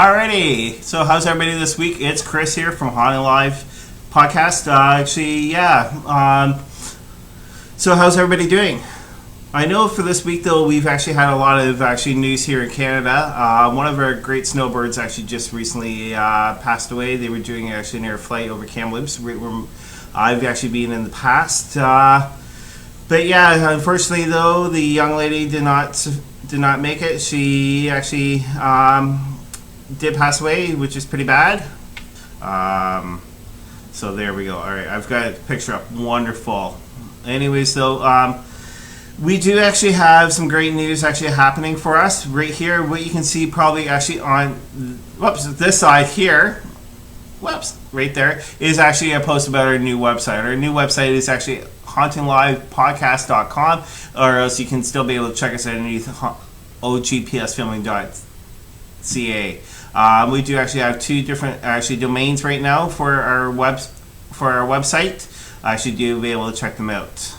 Alrighty, so how's everybody this week? It's Chris here from HauntingLIVE Podcast. So how's everybody doing? I know for this week though, we've actually had a lot of news here in Canada. One of our great snowbirds actually just recently passed away. They were doing an air flight over Kamloops. I've actually been in the past. But yeah, unfortunately though, the young lady did not make it. She actually did pass away, which is pretty bad. So there we go. All right, I've got a picture up. Wonderful. Anyways, though, we do actually have some great news actually happening for us right here. What you can see probably actually on, this side here, right there, is actually a post about our new website. Our new website is actually HauntingLIVEPodcast.com, or else you can still be able to check us underneath ogpsfilming.ca. We do actually have two different domains right now for our website. I should be able to check them out.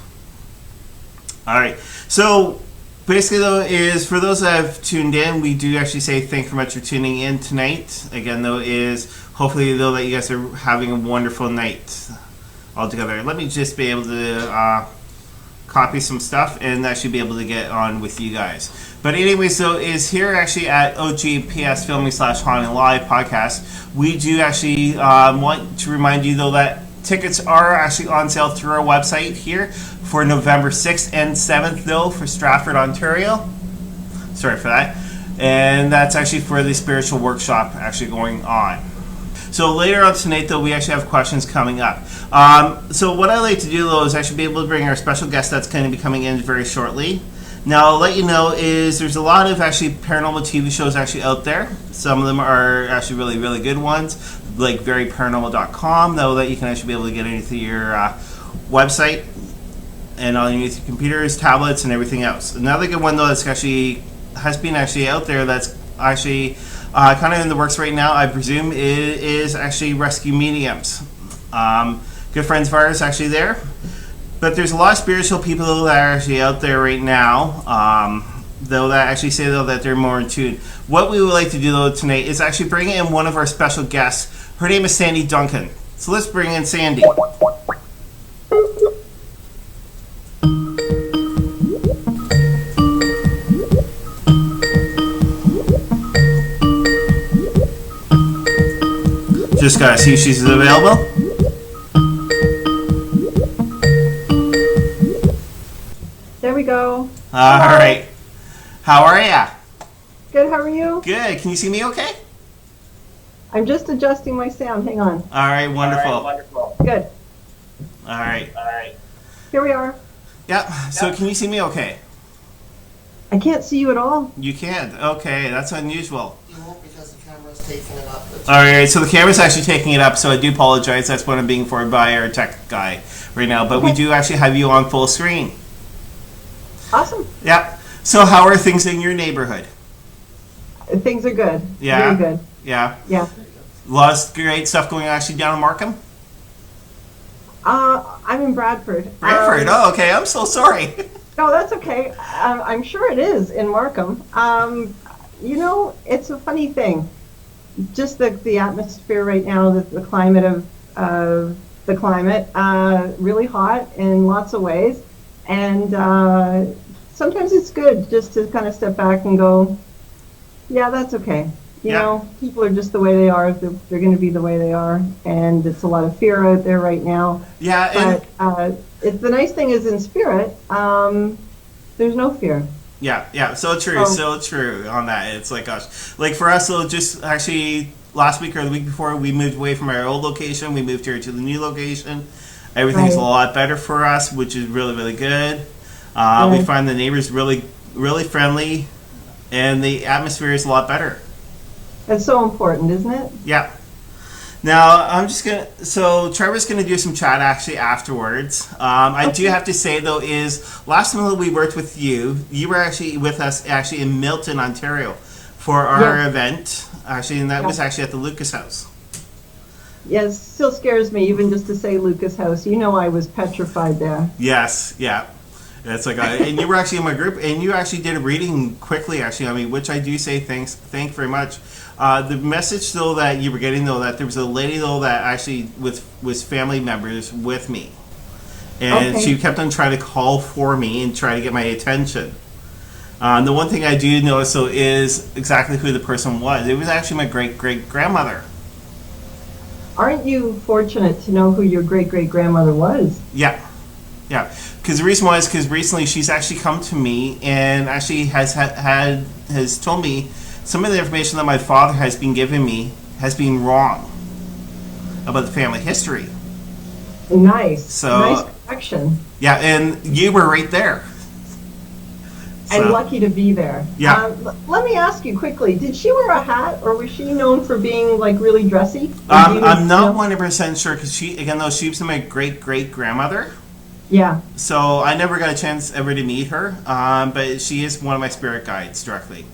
All right. So basically, though, is for those that have tuned in, we do actually say thank you very much for tuning in tonight. Again, though, is hopefully though that you guys are having a wonderful night all together. Let me just be able to copy some stuff, and I should be able to get on with you guys. But anyways, so is here actually at ogpsfilming /HauntingLIVE Podcast. We do actually want to remind you though that tickets are actually on sale through our website here for November 6th and 7th though for Stratford, Ontario. Sorry for that. And that's actually for the spiritual workshop actually going on. So later on tonight, though, we actually have questions coming up. So what I like to do, though, is actually be able to bring our special guest that's going to be coming in very shortly. Now, I'll let you know is there's a lot of actually paranormal TV shows actually out there. Some of them are actually really, really good ones, like veryparanormal.com, though, that you can actually be able to get into your website and underneath your computers, tablets, and everything else. Another good one, though, that's actually has been actually out there that's actually kind of in the works right now, I presume, is actually Rescue Mediums. Good friends of ours actually there. But there's a lot of spiritual people that are actually out there right now, though, that actually say, though, that they're more in tune. What we would like to do, though, tonight is actually bring in one of our special guests. Her name is Sandy Duncan. So let's bring in Sandy. Just gotta see if she's available. There we go. All right. How are ya? Good, how are you? Good. Can you see me okay? I'm just adjusting my sound. Hang on. All right, wonderful. Good. All right. Here we are. Yep. So can you see me okay? I can't see you at all. You can't? Okay, that's unusual. You won't because the camera's taking it up. All right, so the camera's actually taking it up, so I do apologize. That's what I'm being informed by our tech guy right now. But we do actually have you on full screen. Awesome. Yep. So how are things in your neighborhood? Things are good. Yeah. Very good. Yeah. Yeah. A lot of great stuff going on actually down in Markham? I'm in Bradford. Bradford? Oh, okay. I'm so sorry. No, that's okay. I'm sure it is in Markham. You know, it's a funny thing. Just the atmosphere right now, the climate of the climate, really hot in lots of ways. And sometimes it's good just to kind of step back and go, yeah, that's okay. You know, people are just the way they are. They're going to be the way they are. And it's a lot of fear out there right now. Yeah. But the nice thing is in spirit, there's no fear. Yeah. So true. So true on that. It's like, gosh. Like for us, so just actually last week or the week before, we moved away from our old location. We moved here to the new location. Everything's a lot better for us, which is really, really good. We find the neighbors really, really friendly, and the atmosphere is a lot better. That's so important, isn't it? Yeah. Now, so Trevor's going to do some chat actually afterwards. I do have to say, though, is last time we worked with you were actually with us actually in Milton, Ontario for our event, actually, and that was actually at the Lucas House. Yes, still scares me even just to say Lucas House. You know I was petrified there. Yes, yeah. It's like, and you were actually in my group, and you actually did a reading quickly, actually, I mean, which I do say thank you very much. The message, though, that you were getting, though, that there was a lady, though, that actually was family members with me. And she kept on trying to call for me and try to get my attention. The one thing I do notice, though, is exactly who the person was. It was actually my great-great-grandmother. Aren't you fortunate to know who your great-great-grandmother was? Yeah. Because the reason was because recently she's actually come to me and actually has told me some of the information that my father has been giving me has been wrong about the family history. Nice connection. Yeah, and you were right there. And lucky to be there. Yeah. Let me ask you quickly, did she wear a hat, or was she known for being like really dressy? I'm not 100% sure, because she was my great-great-grandmother. Yeah. So I never got a chance ever to meet her, but she is one of my spirit guides directly.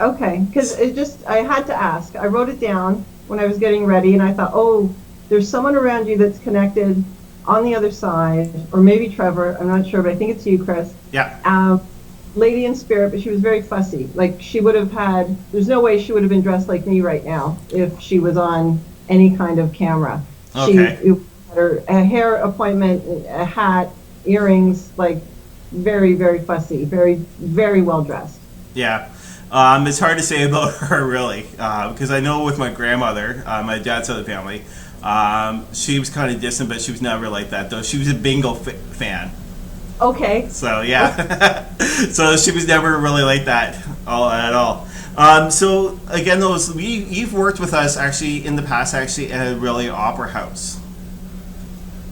Okay, because I had to ask. I wrote it down when I was getting ready, and I thought, oh, there's someone around you that's connected on the other side, or maybe Trevor, I'm not sure, but I think it's you, Chris. Yeah. Lady in spirit, but she was very fussy. Like, she would have there's no way she would have been dressed like me right now if she was on any kind of camera. Okay. She had a hair appointment, a hat, earrings, like very, very fussy, very, very well dressed. Yeah. It's hard to say about her, really, because I know with my grandmother, my dad's side of the family, she was kind of distant, but she was never like that, though. She was a bingo fan. Okay. So, yeah. So she was never really like that at all. So, again, you've worked with us, actually, in the past, actually, at a really opera house.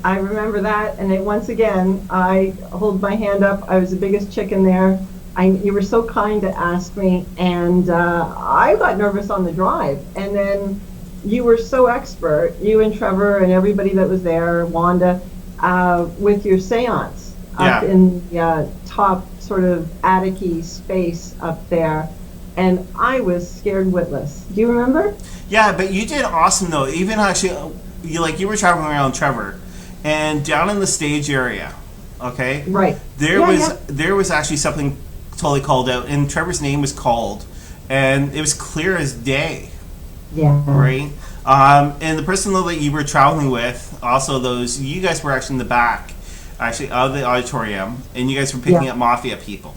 I remember that, and once again, I hold my hand up. I was the biggest chicken there. You were so kind to ask me, and I got nervous on the drive. And then you were so expert, you and Trevor and everybody that was there, Wanda, with your seance up in the top sort of attic-y space up there. And I was scared witless. Do you remember? Yeah, but you did awesome, though. Even actually, you were traveling around Trevor, and down in the stage area, okay? Right. There was actually something totally called out, and Trevor's name was called, and it was clear as day. Yeah. Right? And the person though that you were traveling with, also you guys were actually in the back, actually, of the auditorium, and you guys were picking up mafia people.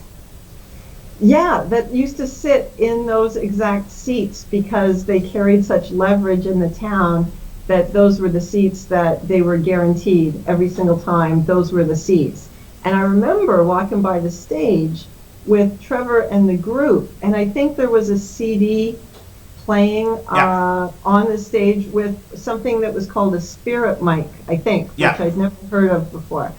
Yeah, that used to sit in those exact seats because they carried such leverage in the town that those were the seats that they were guaranteed every single time. Those were the seats. And I remember walking by the stage with Trevor and the group, and I think there was a CD playing on the stage with something that was called a spirit mic, I think, which I'd never heard of before.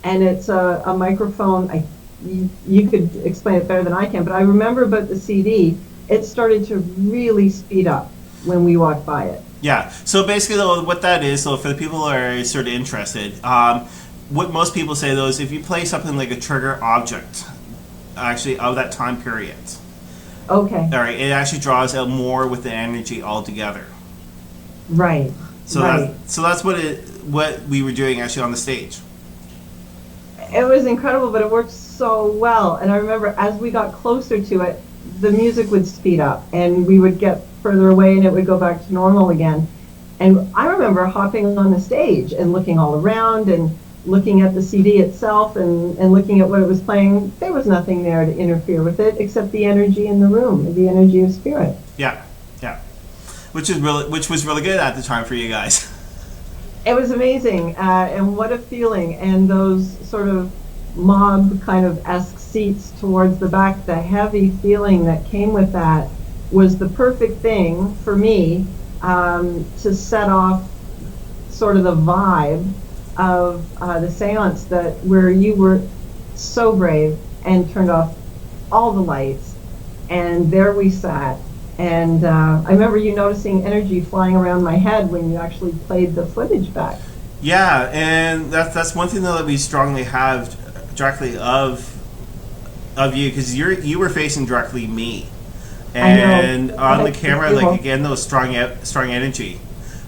And it's a microphone. You could explain it better than I can, but I remember about the CD, it started to really speed up when we walked by it. Yeah, so basically though, what that is, so for the people who are sort of interested, what most people say though is if you play something like a trigger object, actually of that time period. Okay. All right, it actually draws out more with the energy altogether. Right. So that's what we were doing actually on the stage. It was incredible, but it worked so well. And I remember as we got closer to it, the music would speed up and we would get further away and it would go back to normal again. And I remember hopping on the stage and looking all around and looking at the CD itself and looking at what it was playing. There was nothing there to interfere with it except the energy in the room, the energy of spirit. Yeah. Which was really good at the time for you guys. It was amazing, and what a feeling. And those sort of mob kind of esque seats towards the back, the heavy feeling that came with that was the perfect thing for me to set off sort of the vibe of the seance, where you were so brave and turned off all the lights, and there we sat. And I remember you noticing energy flying around my head when you actually played the footage back. Yeah, and that's one thing though that we strongly have directly of you, because you were facing directly me, and on the camera, like again, those strong energy.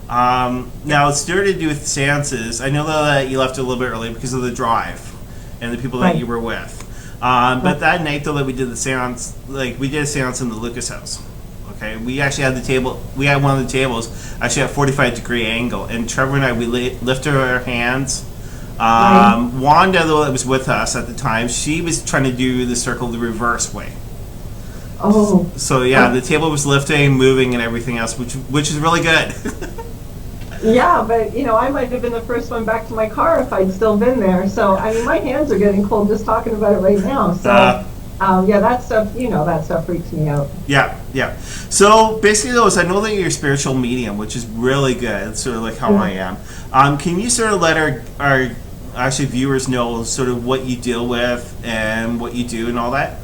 Now it's started to do with seances. I know that you left a little bit early because of the drive, and the people Right. that you were with. But that night, though, that we did the seance, like we did a seance in the Lucas house. Okay, we actually had the table. We had one of the tables actually at 45-degree angle, and Trevor and I lifted our hands. Right. Wanda, though, that was with us at the time, she was trying to do the circle the reverse way. Oh. So yeah, the table was lifting, moving, and everything else, which is really good. Yeah, but I might have been the first one back to my car if I'd still been there. So I mean, my hands are getting cold just talking about it right now. So yeah, that stuff freaks me out. Yeah. So basically, though, is I know that you're a spiritual medium, which is really good. It's sort of like how I am. Can you sort of let our actually viewers know sort of what you deal with and what you do and all that?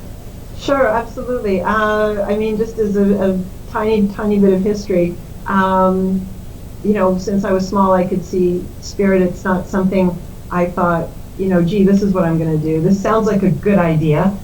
Sure, absolutely. I mean, just as a tiny bit of history. Since I was small, I could see spirit. It's not something I thought, gee, this is what I'm going to do. This sounds like a good idea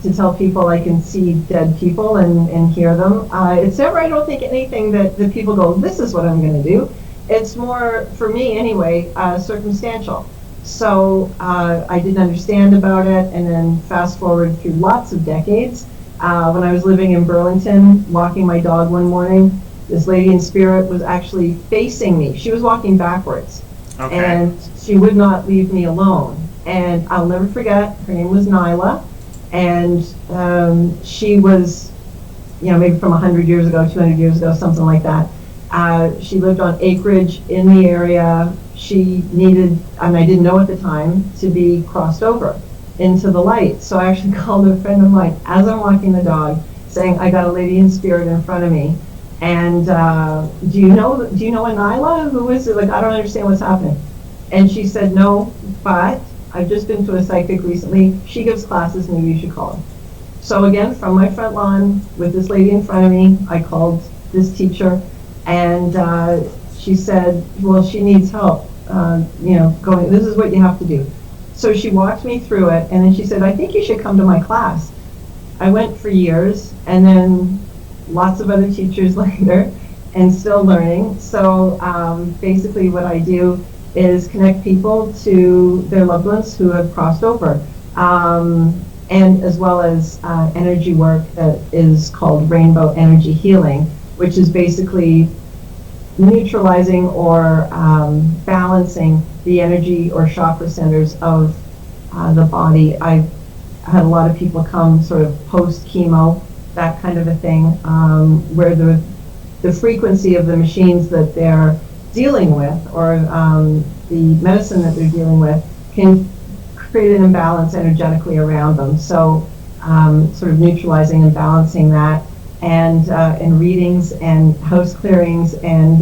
to tell people I can see dead people and hear them. It's never, I don't think, anything that people go, this is what I'm going to do. It's more, for me anyway, circumstantial. So I didn't understand about it, and then fast forward through lots of decades. When I was living in Burlington, walking my dog one morning, this lady in spirit was actually facing me. She was walking backwards. Okay. And she would not leave me alone. And I'll never forget, her name was Nyla. And she was, maybe from 100 years ago, 200 years ago, something like that. She lived on acreage in the area. She needed, and I didn't know at the time, to be crossed over into the light. So I actually called a friend of mine as I'm walking the dog, saying, I got a lady in spirit in front of me. And do you know a Nyla? Who is it? Like, I don't understand what's happening. And she said, no, but I've just been to a psychic recently. She gives classes, maybe you should call her. So again, from my front lawn with this lady in front of me, I called this teacher, and she said, well, she needs help, going, this is what you have to do. So she walked me through it, and then she said, I think you should come to my class. I went for years, and then lots of other teachers later, and still learning. So basically what I do is connect people to their loved ones who have crossed over, and as well as energy work that is called rainbow energy healing, which is basically neutralizing or balancing the energy or chakra centers of the body. I've had a lot of people come sort of post-chemo, that kind of a thing, where the frequency of the machines that they're dealing with, or the medicine that they're dealing with, can create an imbalance energetically around them. So sort of neutralizing and balancing that, and readings and house clearings and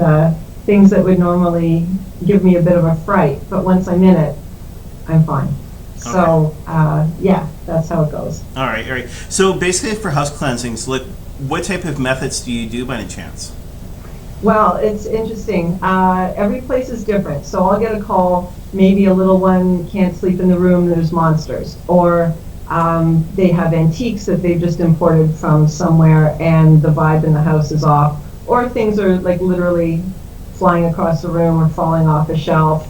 things that would normally give me a bit of a fright, but once I'm in it, I'm fine. Okay. So yeah, that's how it goes. All right. So basically, for house cleansings, like, what type of methods do you do by any chance? Well, it's interesting. Every place is different. So I'll get a call, maybe a little one can't sleep in the room, there's monsters. Or they have antiques that they've just imported from somewhere and the vibe in the house is off. Or things are like literally flying across the room or falling off a shelf.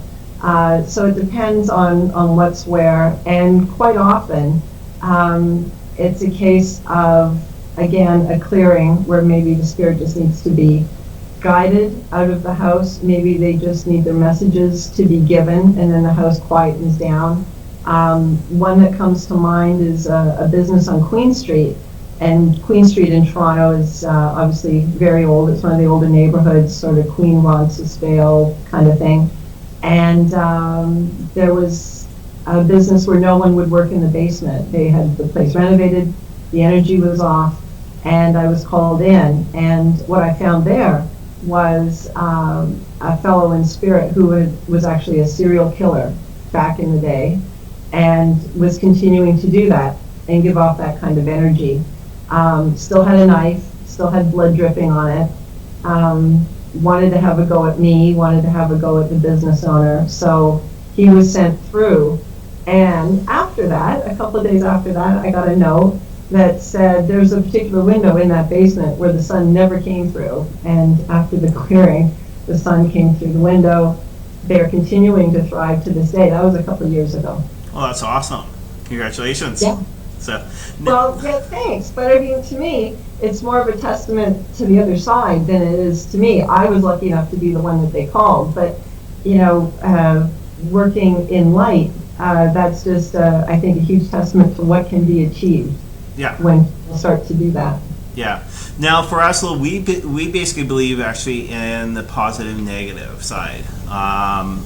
So it depends on what's where. And quite often, it's a case of, again, a clearing where maybe the spirit just needs to be guided out of the house. Maybe they just need their messages to be given, and then the house quietens down. One that comes to mind is a business on Queen Street, and Queen Street in Toronto is obviously very old. It's one of the older neighborhoods, sort of Queen Roncesvalles kind of thing. And there was a business where no one would work in the basement. They had the place renovated, the energy was off, and I was called in. And what I found there was a fellow in spirit who was actually a serial killer back in the day, and was continuing to do that and give off that kind of energy. Still had a knife, still had blood dripping on it, wanted to have a go at me, wanted to have a go at the business owner. So he was sent through. And after that, a couple of days after that, I got a note that said there's a particular window in that basement where the sun never came through. And after the clearing, the sun came through the window. They're continuing to thrive to this day. That was a couple of years ago. Well, that's awesome. Congratulations. Yeah. So, Well, yeah, thanks. But I mean, to me, it's more of a testament to the other side than it is to me. I was lucky enough to be the one that they called, but working in light, that's just, I think, a huge testament to what can be achieved. Yeah. When people start to do that. Yeah. Now, for us, we basically believe actually in the positive and negative side.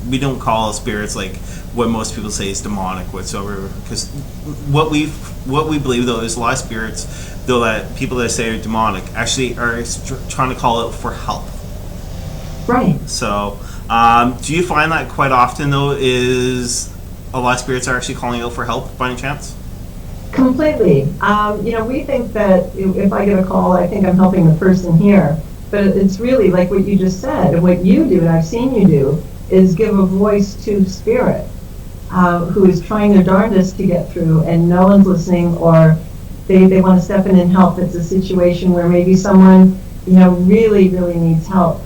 We don't call spirits like what most people say is demonic whatsoever, because what we believe though is a lot of spirits, though, that people that say are demonic actually are trying to call out for help. Right. So, do you find that quite often though? Is a lot of spirits are actually calling out for help by any chance? Completely. We think that if I get a call, I think I'm helping the person here. But it's really like what you just said, and what you do, and I've seen you do, is give a voice to spirit, who is trying their darndest to get through, and no one's listening, or they want to step in and help. It's a situation where maybe someone, really, really needs help,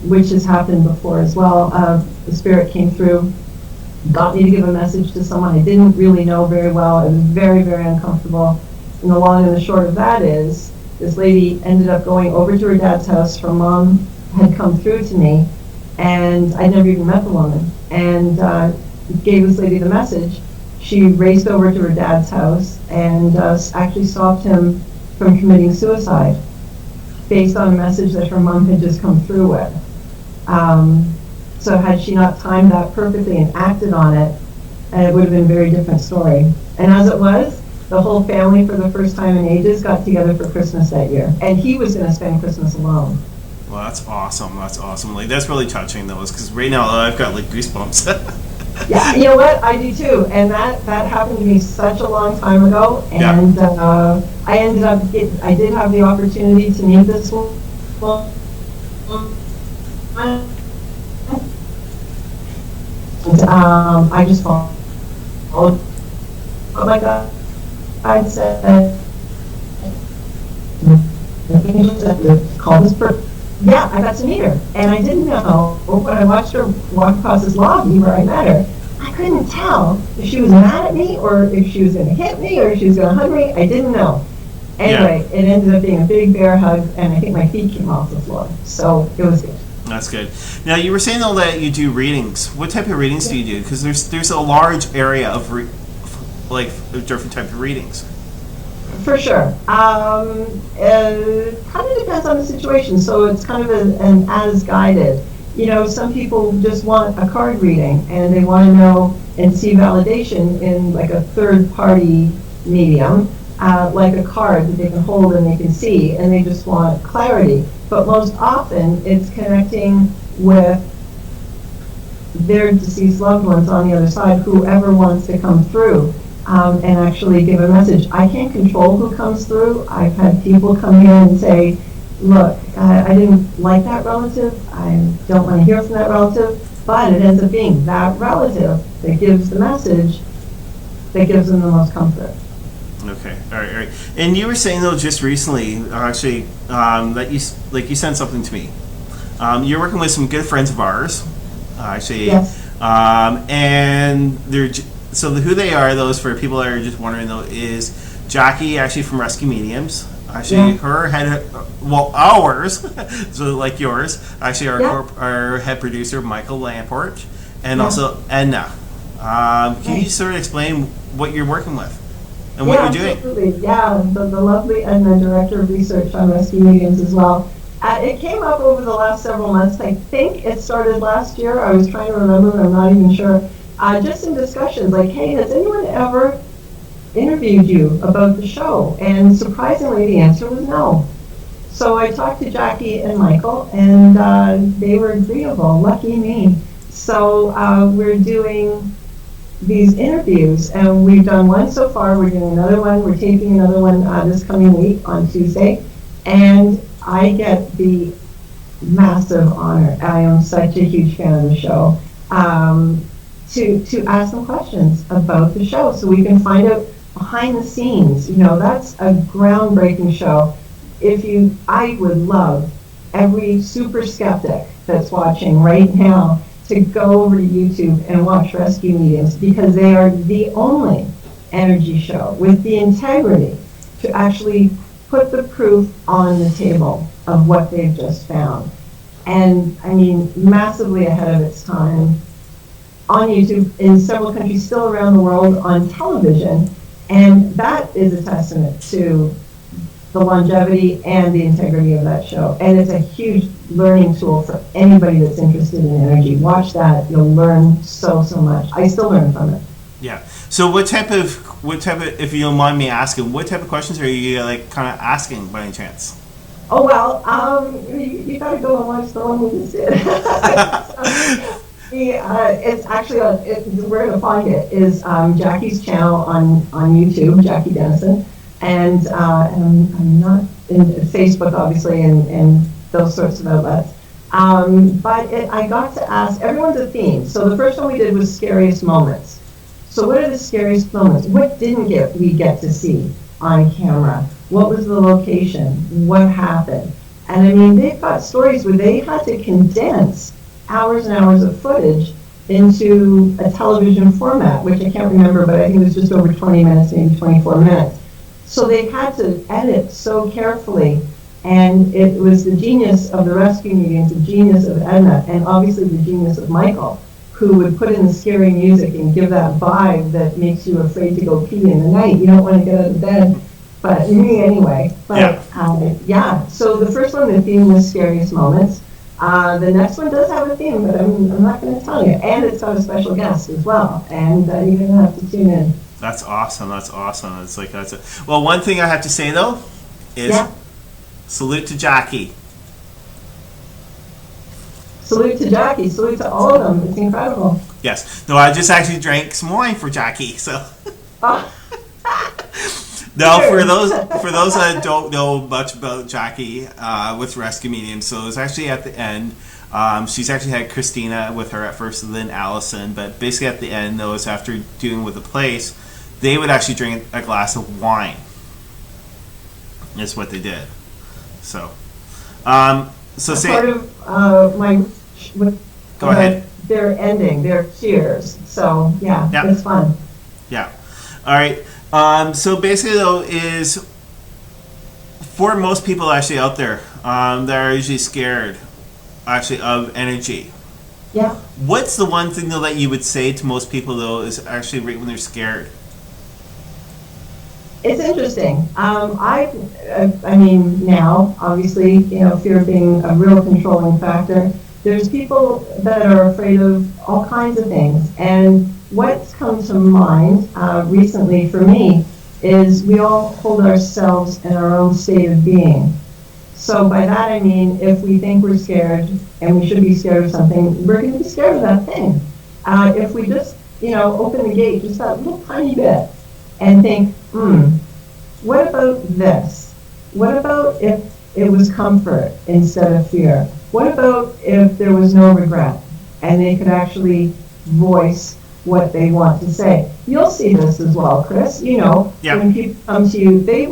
which has happened before as well. The spirit came through, got me to give a message to someone I didn't really know very well. It was very, very uncomfortable. And the long and the short of that is, this lady ended up going over to her dad's house. Her mom had come through to me, and I'd never even met the woman, and gave this lady the message. She raced over to her dad's house and actually stopped him from committing suicide based on a message that her mom had just come through with. So had she not timed that perfectly and acted on it, it would have been a very different story. And as it was, the whole family for the first time in ages got together for Christmas that year. And he was going to spend Christmas alone. Well, that's awesome. That's awesome. Like, that's really touching, though, because right now I've got like goosebumps. Yeah, you know what? I do too. And that happened to me such a long time ago. And I ended up, I did have the opportunity to meet this woman. And I just followed. Oh my God. I said, call this person. Yeah, I got to meet her. And I didn't know, when I watched her walk across this lobby where I met her, I couldn't tell if she was mad at me or if she was going to hit me or if she was going to hug me. I didn't know. Anyway, It ended up being a big bear hug, and I think my feet came off the floor. So it was good. That's good. Now, you were saying, though, that you do readings. What type of readings do you do? Because there's a large area of different type of readings. For sure. It kind of depends on the situation. So it's kind of an as guided. Some people just want a card reading, and they want to know and see validation in like a third party medium, like a card that they can hold and they can see, and they just want clarity. But most often it's connecting with their deceased loved ones on the other side, whoever wants to come through. And actually give a message. I can't control who comes through. I've had people come here and say, look, I didn't like that relative. I don't want to hear from that relative. But it ends up being that relative that gives the message that gives them the most comfort. Okay, all right. And you were saying, though, just recently, actually, that you sent something to me. You're working with some good friends of ours, actually. Yes. And they're... So who they are, those for people that are just wondering, though, is Jackie, actually from Rescue Mediums. Actually, her head, ours, so like yours, actually our head producer, Michael Lamport, and also Edna. Can you sort of explain what you're working with and what you're doing? Absolutely. Yeah, the lovely Edna, Director of Research on Rescue Mediums as well. It came up over the last several months. I think it started last year. I was trying to remember, but I'm not even sure. Just in discussions, like, hey, has anyone ever interviewed you about the show? And surprisingly, the answer was no. So I talked to Jackie and Michael, and they were agreeable. Lucky me. So we're doing these interviews, and we've done one so far. We're doing another one. We're taping another one this coming week on Tuesday. And I get the massive honor. I am such a huge fan of the show. To ask them questions about the show so we can find out behind the scenes. That's a groundbreaking show. I would love every super skeptic that's watching right now to go over to YouTube and watch rescue mediums, because they are the only energy show with the integrity to actually put the proof on the table of what they've just found. And I mean, massively ahead of its time on YouTube, in several countries still around the world, on television. And that is a testament to the longevity and the integrity of that show. And it's a huge learning tool for anybody that's interested in energy. Watch that, you'll learn so much. I still learn from it. Yeah. So what type of, if you don't mind me asking, what type of questions are you like kind of asking by any chance? Oh, well, you gotta go and watch the one we just did. It's actually, where to find it is Jackie's channel on YouTube, Jackie Dennison. And I'm not in Facebook, obviously, and those sorts of outlets. But I got to ask, everyone's a theme. So the first one we did was scariest moments. So what are the scariest moments? What didn't we get to see on camera? What was the location? What happened? And I mean, they've got stories where they had to condense hours and hours of footage into a television format, which I can't remember, but I think it was just over 20 minutes, maybe 24 minutes. So they had to edit so carefully, and it was the genius of the rescue mediums, the genius of Edna, and obviously the genius of Michael, who would put in the scary music and give that vibe that makes you afraid to go pee in the night. You don't want to get out of bed, but me anyway. But yeah, so the first one, the theme was scariest moments. The next one does have a theme, but I'm not going to tell you. And it's got a special guest as well, and you're going to have to tune in. That's awesome. That's awesome. It's like well, one thing I have to say though is salute to Jackie. Salute to Jackie. Salute to all of them. It's incredible. Yes. No, I just actually drank some wine for Jackie. So. No, for those that don't know much about Jackie with Rescue Medium, so it was actually at the end. She's actually had Christina with her at first, and then Allison. But basically at the end, though, is after doing with the place, they would actually drink a glass of wine. That's what they did. So, say part of my. Go ahead. Their ending, their cheers. So yeah, it's fun. Yeah. All right. So basically, though, is for most people actually out there that are usually scared, actually, of energy. Yeah. What's the one thing though that you would say to most people though is actually right when they're scared? It's interesting. I mean, now obviously, fear being a real controlling factor. There's people that are afraid of all kinds of things, and what's come to mind recently for me is we all hold ourselves in our own state of being. So by that I mean, if we think we're scared and we should be scared of something, we're going to be scared of that thing. If we just, open the gate just that little tiny bit and think, what about this? What about if it was comfort instead of fear? What about if there was no regret and they could actually voice what they want to say? You'll see this as well, Chris. When people come to you, they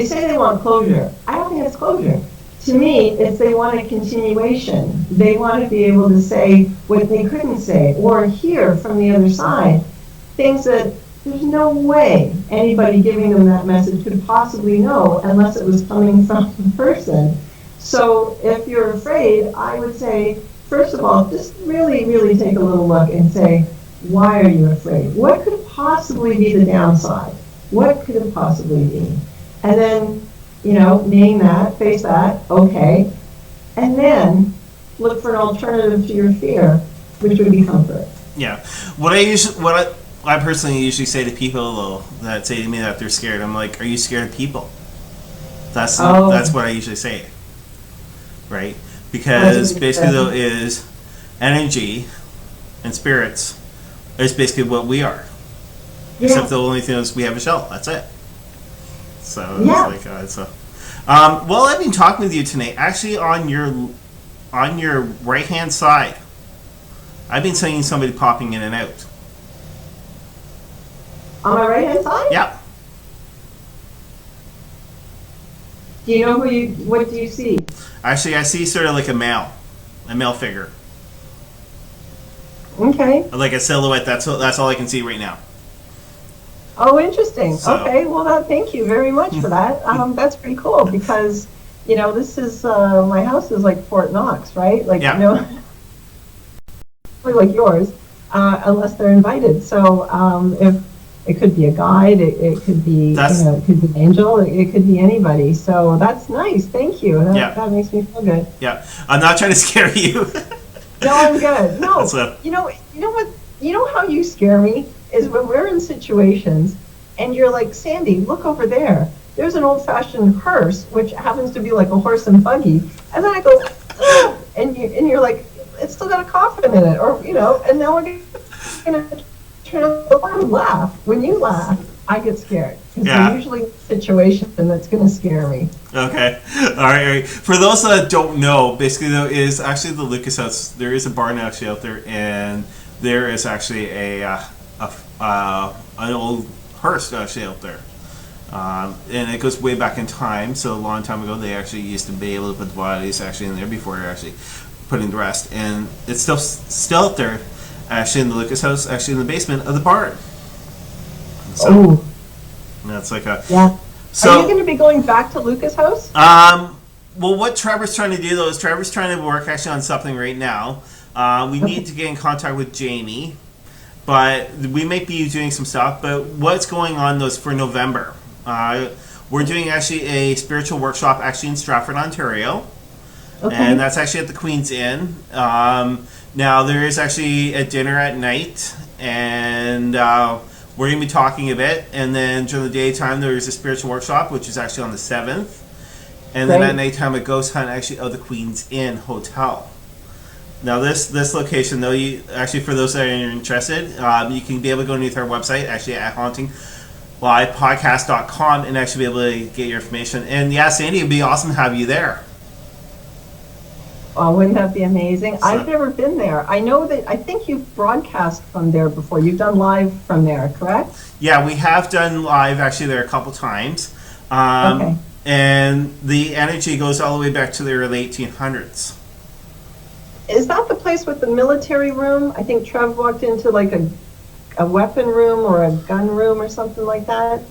say they want closure. I don't think it's closure. To me, it's they want a continuation. They want to be able to say what they couldn't say, or hear from the other side things that there's no way anybody giving them that message could possibly know unless it was coming from the person. So if you're afraid, I would say, first of all, just really, really take a little look and say, why are you afraid? What could possibly be the downside? What could it possibly be? And then, name that, face that, okay. And then look for an alternative to your fear, which would be comfort. Yeah. What I personally usually say to people though that say to me that they're scared, I'm like, are you scared of people? That's what I usually say. Right? Because basically though is energy and spirits is basically what we are. Yeah. Except the only thing is we have a shell. That's it. So it's like well, I've been talking with you tonight. Actually, on your right hand side, I've been seeing somebody popping in and out. On my right hand side? Yeah. Do you know what do you see? Actually, I see sort of like a male figure. Okay. Like a silhouette. That's all I can see right now. Oh, interesting. So- Okay. Well, thank you very much for that. That's pretty cool because, this is, my house is like Fort Knox, right? Like, Yeah. like yours, unless they're invited. So, if it could be a guide, it could be, it could be an angel, it could be anybody. So that's nice. Thank you. That makes me feel good. Yeah. I'm not trying to scare you. No, I'm good. No, So- you know what? You know how you scare me is when we're in situations and you're like, Sandy, look over there. There's an old-fashioned hearse, which happens to be like a horse and buggy. And then I go, "Ugh," and you're like, it's still got a coffin in it, or and now we're gonna turn on the light and laugh. When you laugh, I get scared because Yeah. there's usually a situation that's gonna scare me. Okay. All right. For those that don't know, basically though is actually the Lucas House. There is a barn actually out there, and there is actually an old hearse actually out there. And it goes way back in time. So a long time ago, they actually used to be able to put the bodies actually in there before actually putting the rest. And it's still out there, actually in the Lucas House, actually in the basement of the barn. So Oh, that's like yeah. So, are you going to be going back to Lucas House? well, what Trevor's trying to do though is Trevor's trying to work actually on something right now. We need to get in contact with Jamie, but we might be doing some stuff. But what's going on though is for November. We're doing actually a spiritual workshop actually in Stratford, Ontario. Okay. And that's actually at the Queen's Inn. Now there is actually a dinner at night, and we're going to be talking a bit. And then during the daytime, there is a spiritual workshop, which is actually on the 7th. And then Great. at nighttime, a ghost hunt actually of the Queen's Inn Hotel. Now this location, though, you actually for those that are interested, you can be able to go underneath our website, actually at HauntingLIVE Podcast.com, and actually be able to get your information. And yeah, Sandy, it'd be awesome to have you there. Oh, wouldn't that be amazing? So- I've never been there. I think you've broadcast from there before. You've done live from there, correct? Yeah, we have done live actually there a couple times. Okay. And the energy goes all the way back to the early 1800s. Is that the place with the military room? I think Trev walked into like a weapon room or a gun room or something like that.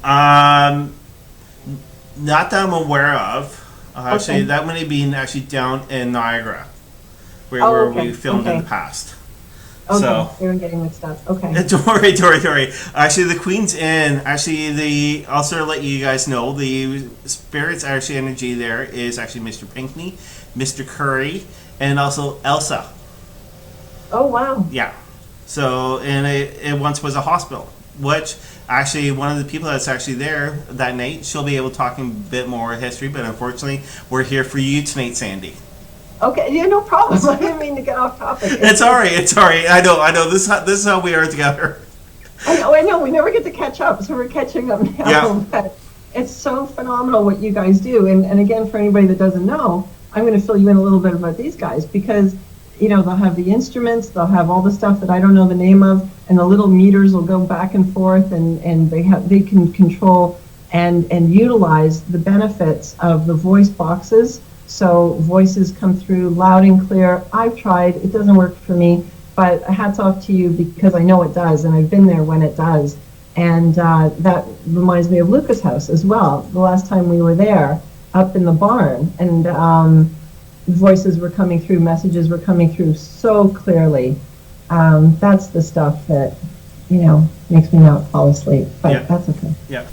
Not that I'm aware of. Actually, Okay. that might have been actually down in Niagara, where Okay, we filmed in okay. the past. Okay, So- they were getting mixed up. Okay. Don't worry. Actually, the Queen's Inn, actually, I'll sort of let you guys know, the spirits actually energy there is actually Mr. Pinkney, Mr. Curry, and also Elsa. Oh, wow. Yeah. So, and it once was a hospital, which actually one of the people that's actually there that night, she'll be able to talk a bit more history, but unfortunately, we're here for you tonight, Sandy. Okay, yeah, no problem. I didn't mean to get off topic. It's all right. I know. This is how we are together. I know. We never get to catch up, so we're catching up now. Yeah. But it's so phenomenal what you guys do. And again, for anybody that doesn't know, I'm going to fill you in a little bit about these guys because, they'll have the instruments, they'll have all the stuff that I don't know the name of, and the little meters will go back and forth, and they can control and utilize the benefits of the voice boxes. So voices come through loud and clear. I've tried, it doesn't work for me, but hats off to you because I know it does, and I've been there when it does. And that reminds me of Lucas House as well. The last time we were there, up in the barn, and voices were coming through, messages were coming through so clearly. That's the stuff that, makes me not fall asleep, but Yeah. that's okay. Yeah.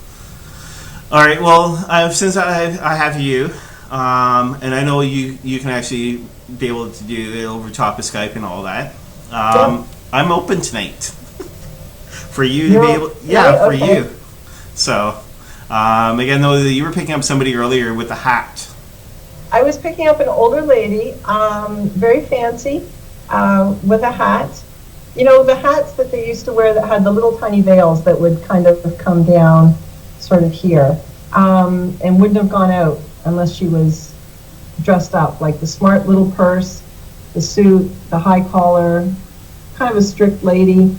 All right. Well, since I have you, and I know you can actually be able to do it over top of Skype and all that. I'm open tonight for you to You're be able. okay, Yeah, for okay. you. So, again, though, you were picking up somebody earlier with a hat. I was picking up an older lady, very fancy, with a hat. The hats that they used to wear that had the little tiny veils that would kind of come down sort of here, and wouldn't have gone out unless she was dressed up, like the smart little purse, the suit, the high collar, kind of a strict lady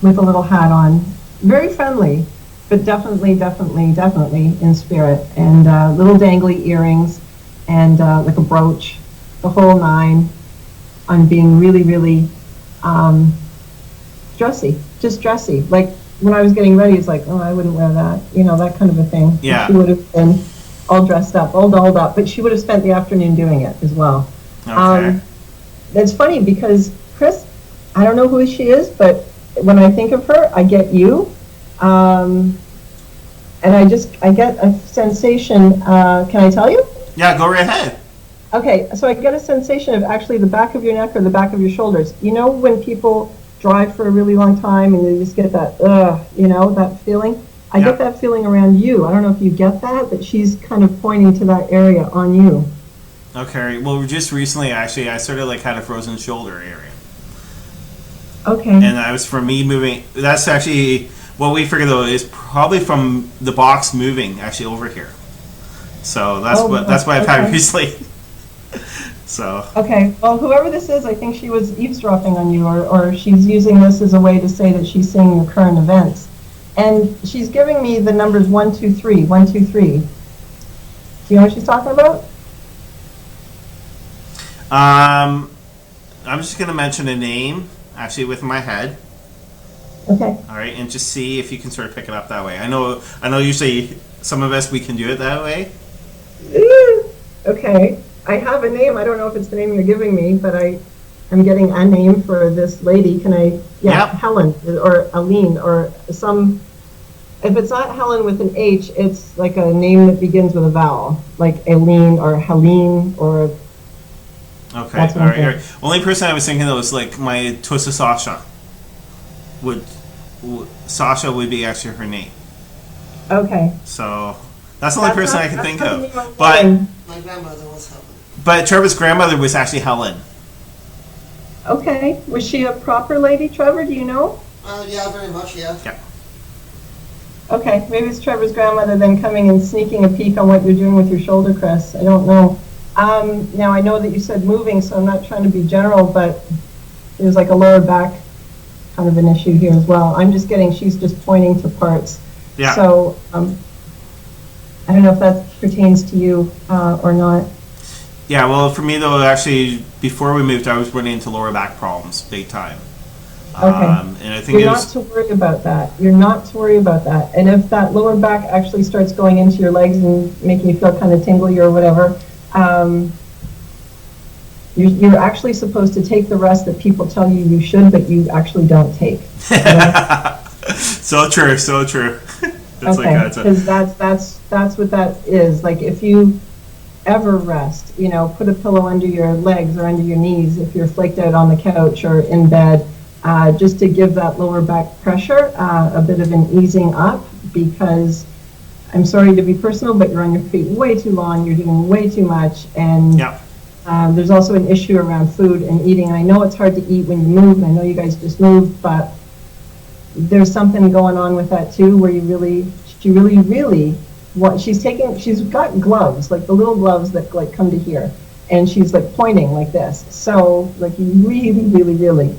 with a little hat on. Very friendly, but definitely in spirit. And little dangly earrings and like a brooch, the whole nine, on being really, really dressy, just dressy. Like when I was getting ready, it's like, oh, I wouldn't wear that, that kind of a thing. Yeah. She would have been all dressed up, all dolled up, but she would have spent the afternoon doing it as well. Okay. It's funny because Chris, I don't know who she is, but when I think of her, I get you. And I get a sensation, can I tell you? Yeah, go right ahead. Okay, so I get a sensation of actually the back of your neck or the back of your shoulders. You know when people drive for a really long time and they just get that, that feeling? I get that feeling around you. I don't know if you get that, but she's kind of pointing to that area on you. Okay, well, just recently, actually, I sort of like had a frozen shoulder area. Okay. And that was from me moving. That's actually, what we figured though, is probably from the box moving actually over here. So that's what I've had recently. So. Okay, well, whoever this is, I think she was eavesdropping on you, or she's using this as a way to say that she's seeing your current events. And she's giving me the numbers 1, 2, 3, 1, 2, 3. Do you know what she's talking about? I'm just going to mention a name, actually, with my head. Okay. All right, and just see if you can sort of pick it up that way. I know usually some of us, we can do it that way. Okay. I have a name. I don't know if it's the name you're giving me, but I'm getting a name for this lady. Can I? Yeah, yep. Helen or Aline or some. If it's not Helen with an H, it's like a name that begins with a vowel, like Aline or Helene or. Okay, all right. Only person I was thinking of was like my Tosa Sasha. Sasha would be actually her name. Okay. So that's the only person I can think of. But my grandmother was Helen. But Trevor's grandmother was actually Helen. Okay. Was she a proper lady, Trevor? Do you know? Yeah, very much, yeah. Yeah. Okay. Maybe it's Trevor's grandmother then coming and sneaking a peek on what you're doing with your shoulder, Chris. I don't know. Now, I know that you said moving, so I'm not trying to be general, but there's like a lower back kind of an issue here as well. I'm just getting, she's just pointing to parts. Yeah. So I don't know if that pertains to you or not. Yeah, well, for me, though, actually, before we moved, I was running into lower back problems big time. Okay. And I think You're not to worry about that. You're not to worry about that. And if that lower back actually starts going into your legs and making you feel kind of tingly or whatever, you're actually supposed to take the rest that people tell you you should, but you actually don't take. So true, so true. That's okay, because that's what that is. Like if you ever rest, put a pillow under your legs or under your knees if you're flaked out on the couch or in bed, just to give that lower back pressure a bit of an easing up, because I'm sorry to be personal, but you're on your feet way too long, you're doing way too much, and there's also an issue around food and eating. And I know it's hard to eat when you move, and I know you guys just moved, but there's something going on with that too, where she really, she's got gloves, like the little gloves that like come to here, and she's like pointing like this. So like you really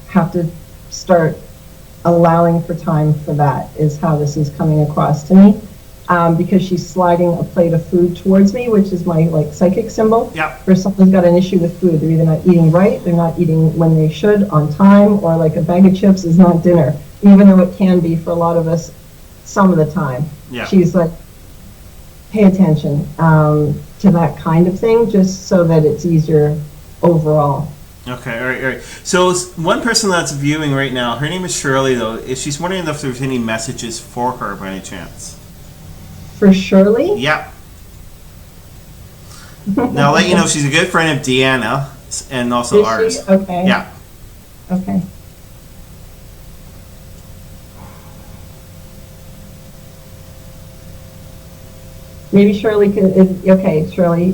have to start allowing for time for that, is how this is coming across to me. Because she's sliding a plate of food towards me, which is my like psychic symbol. Yeah. Where someone's got an issue with food. They're either not eating right, they're not eating when they should on time, or like a bag of chips is not dinner, even though it can be for a lot of us some of the time. Yeah. She's like, pay attention to that kind of thing, just so that it's easier overall. Okay, all right. So one person that's viewing right now, her name is Shirley, though. She's wondering if there's any messages for her by any chance. For Shirley? Yeah. Now, I'll let you know she's a good friend of Deanna and also Is ours. she? Okay. Yeah. Okay. Maybe Shirley could. Okay, Shirley.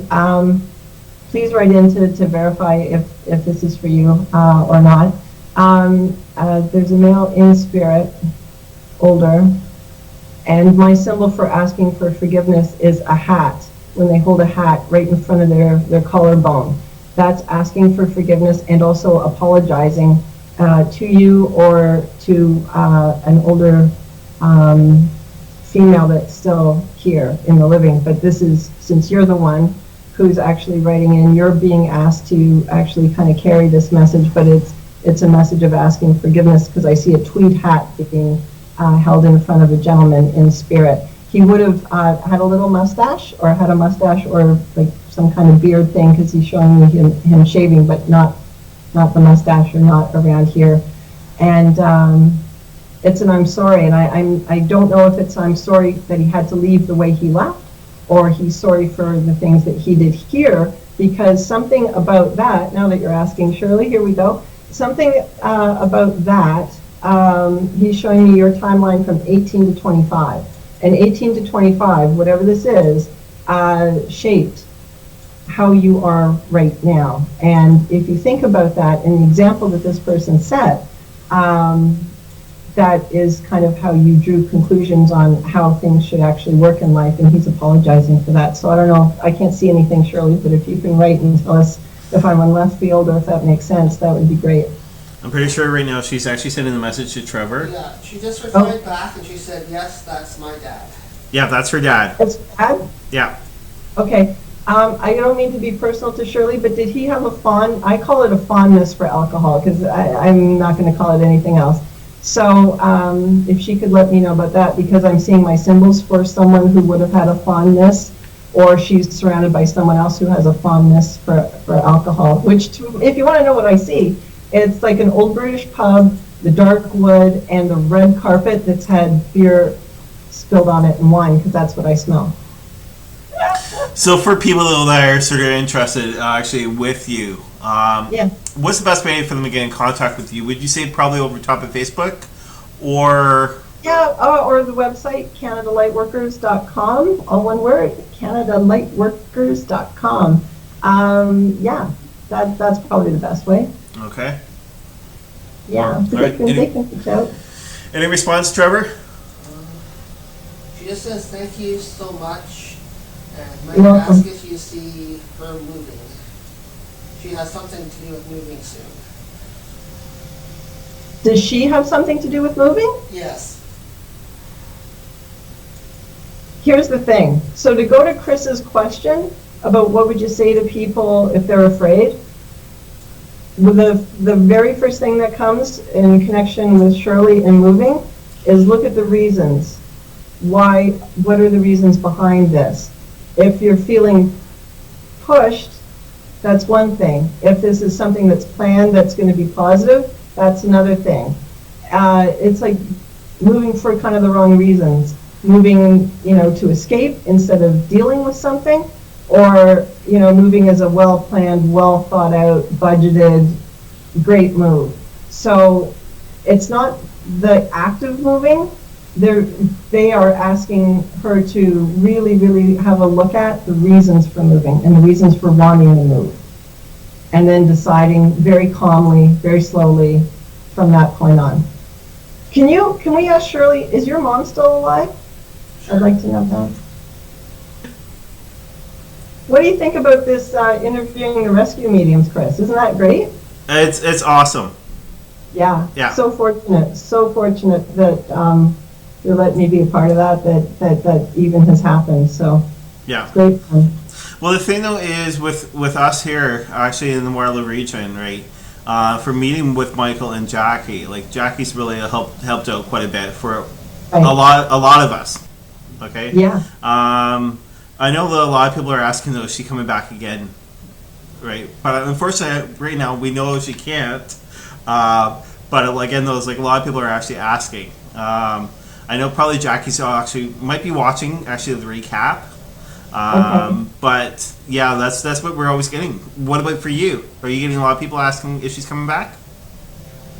Please write in to verify if this is for you or not. There's a male in spirit, older. And my symbol for asking for forgiveness is a hat, when they hold a hat right in front of their collarbone. That's asking for forgiveness and also apologizing to you or to an older female that's still here in the living. But this is, since you're the one who's actually writing in, you're being asked to actually kind of carry this message, but it's a message of asking forgiveness, because I see a tweed hat being held in front of a gentleman in spirit. He would have had a little mustache, or had a mustache, or like some kind of beard thing, because he's showing me him shaving, but not the mustache, or not around here. And it's an I'm sorry, and I don't know if it's I'm sorry that he had to leave the way he left, or he's sorry for the things that he did here, because something about that, now that you're asking, Shirley, here we go, something about that, he's showing me your timeline from 18 to 25. And 18 to 25, whatever this is, shaped how you are right now. And if you think about that, in the example that this person set, that is kind of how you drew conclusions on how things should actually work in life, and he's apologizing for that. So I don't know, I can't see anything, Shirley, but if you can write and tell us if I'm on left field or if that makes sense, that would be great. I'm pretty sure right now she's actually sending the message to Trevor. Yeah, she just replied back and she said, yes, that's my dad. Yeah, that's her dad. That's dad? Yeah. Okay. I don't mean to be personal to Shirley, but did he have I call it a fondness for alcohol, because I'm not going to call it anything else. So if she could let me know about that, because I'm seeing my symbols for someone who would have had a fondness, or she's surrounded by someone else who has a fondness for alcohol, which, if you want to know what I see, it's like an old British pub, the dark wood, and the red carpet that's had beer spilled on it and wine, because that's what I smell. So for people that are sort of interested actually with you, what's the best way for them to get in contact with you? Would you say probably over top of Facebook, or? Yeah, or the website, CanadaLightworkers.com, all one word, CanadaLightworkers.com. That's probably the best way. Okay. Yeah, right. They can reach out. Any response, Trevor? She just says thank you so much, and might You're welcome. ask if you see her moving. She has something to do with moving soon. Does she have something to do with moving? Yes. Here's the thing. So to go to Chris's question about what would you say to people if they're afraid, the very first thing that comes in connection with Shirley and moving is look at the reasons. Why? What are the reasons behind this? If you're feeling pushed, that's one thing. If this is something that's planned, that's going to be positive, that's another thing. It's like moving for kind of the wrong reasons. Moving, to escape instead of dealing with something, or, moving as a well-planned, well-thought-out, budgeted, great move. So it's not the act of moving. They are asking her to really, really have a look at the reasons for moving and the reasons for wanting to move. And then deciding very calmly, very slowly from that point on. Can we ask Shirley, is your mom still alive? Sure. I'd like to know that. What do you think about this interviewing the rescue mediums, Chris? Isn't that great? It's awesome. Yeah. So fortunate that you're letting me be a part of that even has happened. So yeah, it's great fun. Well, the thing though is with us here, actually in the Waterloo region, right? For meeting with Michael and Jackie, like Jackie's really helped out quite a bit for a lot of us. Okay. Yeah. I know that a lot of people are asking though, is she coming back again? Right. But unfortunately, right now we know she can't. But again, those a lot of people are actually asking. I know probably Jackie's actually might be watching actually the recap. But yeah, that's what we're always getting. What about for you? Are you getting a lot of people asking if she's coming back?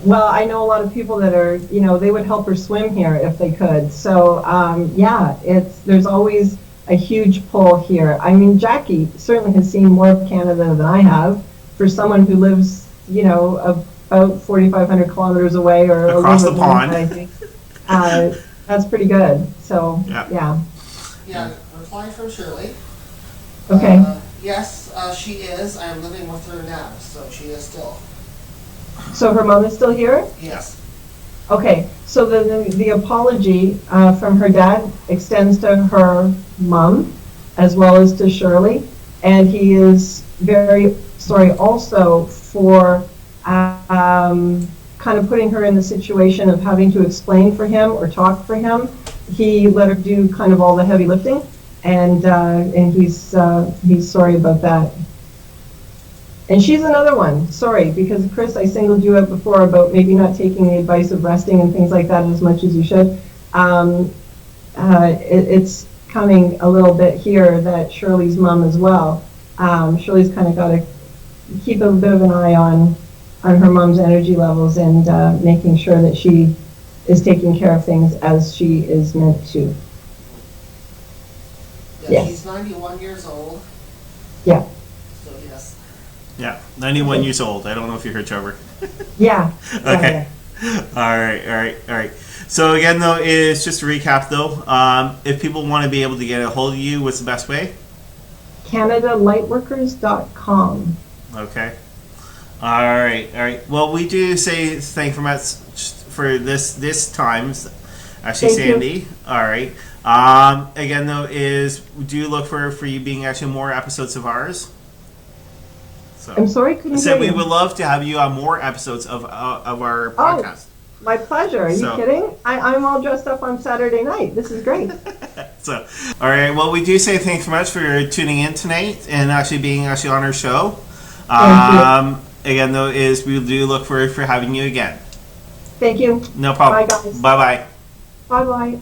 Well, I know a lot of people that are, they would help her swim here if they could. So there's always a huge pull here. I mean, Jackie certainly has seen more of Canada than I have. For someone who lives, about 4,500 kilometers away or across the pond, I think that's pretty good. So yeah. Reply from Shirley. Okay. Yes, she is. I am living with her now, so she is still. So her mom is still here? Yes. Okay, so the apology from her dad extends to her mom as well as to Shirley, and he is very sorry also for kind of putting her in the situation of having to explain for him or talk for him. He let her do kind of all the heavy lifting, and he's sorry about that. And she's another one, sorry, because Chris, I singled you out before about maybe not taking the advice of resting and things like that as much as you should. It's coming a little bit here that Shirley's mom as well. Shirley's kind of got to keep a bit of an eye on her mom's energy levels and making sure that she is taking care of things as she is meant to. Yeah, Yes. she's 91 years old. Yeah. So yes. Yeah, 91 years old. I don't know if you heard Trevor. Yeah. Okay. All right. So again, though, is just to recap, though, if people want to be able to get a hold of you, what's the best way? CanadaLightworkers.com. Okay. All right. Well, we do say thank you very much for this time, actually, Thank Sandy. you. All right. Again, though, is do look for you being actually more episodes of ours. So, I'm sorry, couldn't I said hear we you. would love to have you on more episodes of our podcast. My pleasure. Are you kidding? I'm all dressed up on Saturday night. This is great. So, all right. Well, we do say thanks very much for tuning in tonight and actually being on our show. Thank Again, though, is we do look for having you again. Thank you. No problem. Bye, guys. Bye-bye. Bye-bye.